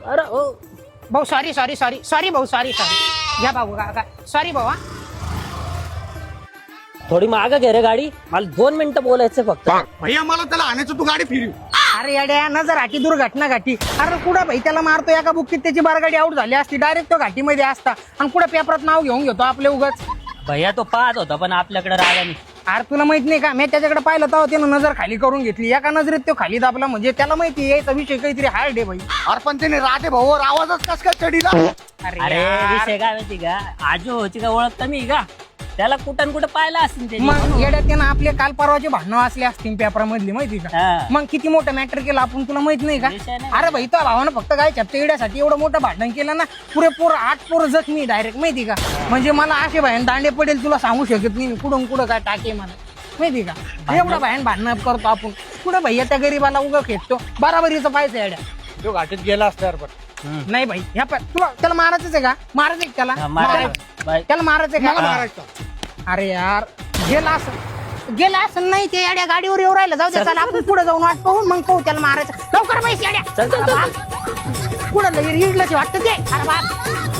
अरे ओ भाऊ sorry sorry sorry sorry भाऊ सॉरी सॉरी. घ्या भाऊ का सॉरी भाऊ. थोडी मागं घे रे गाडी, मला 2 मिनिटं बोलायचं फक्त. भैया मला त्याला आणायचं, तू गाडी फिरव. अरे येड्या नजर घाटी दुर्घटना घाटी. अरे कुठं भाई त्याला मारतो एका बुक्कीत त्याची बारगाडी आउट झाली असती, डायरेक्ट तो घाटीमध्ये असता. आणि कुठं पेपरात नाव घेऊन घेतो आपले उगाच. भैया तो पाहत होता पण आपल्याकडे रागाने. अरे तुला माहित नाही का, मी त्याच्याकडे पाहिलं तेव्हा त्यानं नजर खाली करून घेतली. एका नजरेत तो खाली दाबला, म्हणजे त्याला माहिती यायचा विषय काहीतरी हार्ड आहे भाई. अरे पण त्याने राधे भाऊवर आवाजच कस काय चढीला. अरे यार. विषय काय माहिती का, आजू होती का ओळखता मी का, त्याला कुठं कुठं पाहिलं असतील त्यांनी. मग येड्यात त्यानं आपले काल परवाचे भांडणं असले असतील पेपरामधली माहिती का. हा. मग किती मोठं मॅटर केलं आपण, तुला माहित नाही का. विषय नाही. अरे भाई तो भावानं फक्त काय छप्ते येड्यासाठी एवढं मोठं भांडण केलं ना, पुरेपूर 8 पोरं जखमी डायरेक्ट माहिती का. म्हणजे मला असे भाईन दांडे पडेल तुला सांगू शकत नाही, कुठून कुठं काय टाके मला माहिती का. एवढं भाईन भांडण करतो आपण, कुठं भैया त्या गरीबाला उगा खेचतो. बराबरीचं पाहिजे येड्या. तो घाटीत गेला असता पण. नाही भाई ह्या तुला त्याला मारायचंच आहे का, मारायचं आहे त्याला, हा, मारायचं. बाय. त्याला मारायचं आहे मला का. मारायचं. अरे यार गेला असं नाही ते येड्या गाडीवर येऊ राहिलं. जाऊ दे चला आपण पुढे जाऊन वाट पाहून मग पाहू त्याला मारायचं. लवकर पैसे येड्या चल, चल, चल. पुढे इडलंच वाटतं ते. अरे बाप